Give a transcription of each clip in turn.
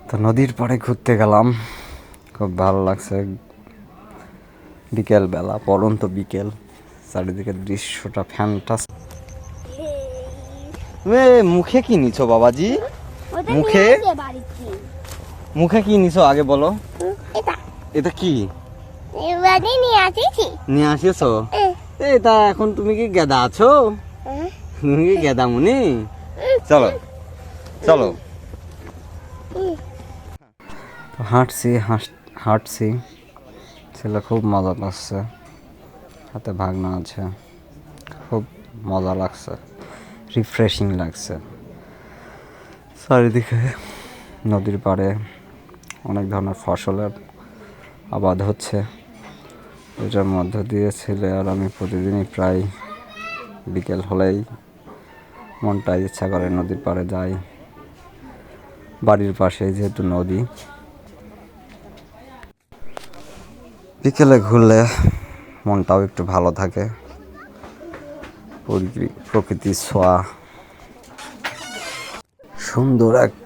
তো নদীর পাড়ে ঘুরতে গেলাম, খুব ভালো লাগছে। বিকেল বেলা, পরন্ত বিকেল, চারিদিকের দৃশ্যটা ফ্যান্টাস্টিক। মুখে কি নিছো বাবাজি? মুখে মুখে কি নিছো আগে বলো। এটা কি নিয়ে আসিয়েছো? এটা এখন তুমি কি গেদা আছো? তুমি কি গেদা মুনি? চলো চলো। হাঁটছি হাঁটছি, ছেলে খুব মজা লাগছে, হাতে ভাগনা আছে, খুব মজা লাগছে, রিফ্রেশিং লাগছে। চারিদিকে নদীর পাড়ে অনেক ধরনের ফসলের আবাদ হচ্ছে, এটার মধ্য দিয়ে ছেলে আর আমি প্রতিদিনই প্রায় বিকেল হলেই মনটা ইচ্ছা করে নদীর পাড়ে যাই। বাড়ির পাশে যেহেতু নদী, বিকেলে ঘুরলে মনটাও একটু ভালো থাকে, প্রকৃতির ছোঁয়া, সুন্দর এক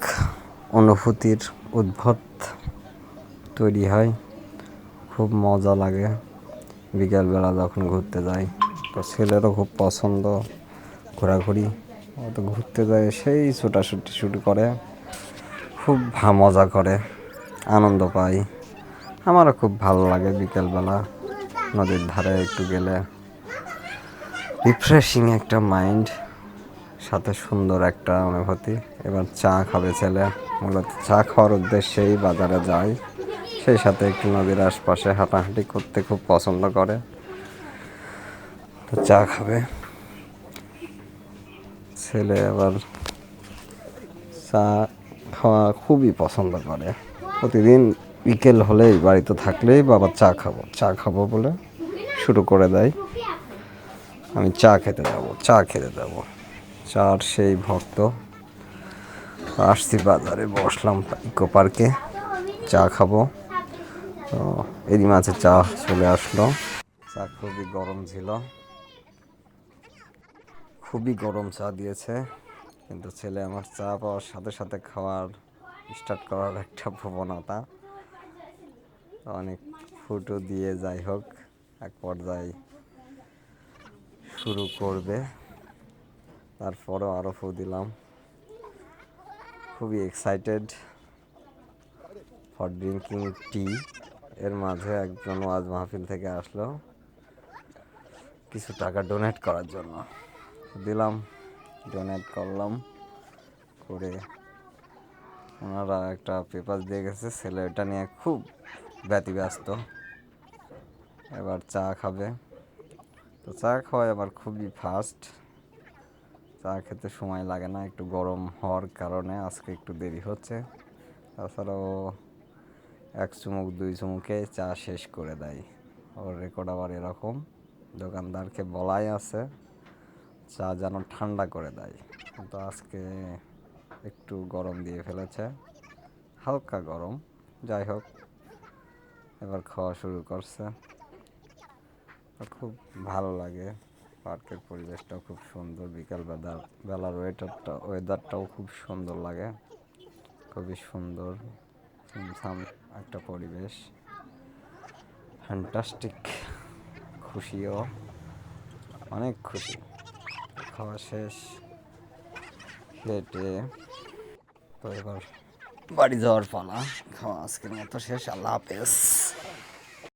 অনুভূতির উদ্ভব তৈরি হয়, খুব মজা লাগে বিকেলবেলা যখন ঘুরতে যাই। তো ছেলেরও খুব পছন্দ ঘোরাঘুরি, ও তো ঘুরতে যায় সেই ছোটাছুটি শুরু করে, খুব মজা করে, আনন্দ পাই। আমারও খুব ভালো লাগে বিকেলবেলা নদীর ধারে একটু গেলে, রিফ্রেশিং একটা মাইন্ড, সাথে সুন্দর একটা অনুভূতি। এবার চা খাবে ছেলে, মূলত চা খাওয়ার উদ্দেশ্যেই বাজারে যায়, সেই সাথে একটু নদীর আশপাশে হাঁটাহাঁটি করতে খুব পছন্দ করে। তো চা খাবে ছেলে, আবার চা খাওয়া খুবই পছন্দ করে। প্রতিদিন বিকেল হলেই বাড়িতে থাকলেই বাবা চা খাবো বলে শুরু করে দেয়। আমি চা খেতে যাবো, চার সেই ভক্ত। আসছি বাজারে, বসলাম ইকো পার্কে, চা খাবো। তো এরই মাঝে চা চলে আসলো। চা খুবই গরম ছিল, খুবই গরম চা দিয়েছে, কিন্তু ছেলে আমার চা পাওয়ার সাথে সাথে খাওয়ার স্টার্ট করার একটা প্রবণতা, অনেক ফুটো দিয়ে যাই হোক এক পর্যায়ে শুরু করবে। তারপরও আরও ফু দিলাম, খুবই এক্সাইটেড ফর ড্রিঙ্কিং টি। এর মাঝে একজন ওয়াজ মাহফিল থেকে আসলো কিছু টাকা ডোনেট করার জন্য, দিলাম, ডোনেট করলাম, করে ওনারা একটা পেপার দিয়ে গেছে, ছেলে এটা নিয়ে খুব ব্যতিব্যস্ত। এবার চা খাবে, তো চা খাওয়াই আবার খুবই ফাস্ট, চা খেতে সময় লাগে না, একটু গরম হওয়ার কারণে আজকে একটু দেরি হচ্ছে। তাছাড়াও এক চুমুক দুই চুমুকে চা শেষ করে দেয়। ওর রেকর্ড আবার এরকম, দোকানদারকে বলাই আছে চা যেন ঠান্ডা করে দেয়, কিন্তু আজকে একটু গরম দিয়ে ফেলেছে, হালকা গরম। যাই হোক, এবার খাওয়া শুরু করছে। খুব ভালো লাগে, পার্কের পরিবেশটাও খুব সুন্দর, বিকাল বেলার ওয়েদারটাও খুব সুন্দর লাগে, খুবই সুন্দর ঝুমঝাম একটা পরিবেশ, ফ্যান্টাস্টিক। খুশিও অনেক খুশি। খাওয়া শেষ, হেঁটে তো এবার বাড়ি যাওয়ার পালা। খাওয়া আজকের মতো শেষ, আল্লাহ হাফেজ।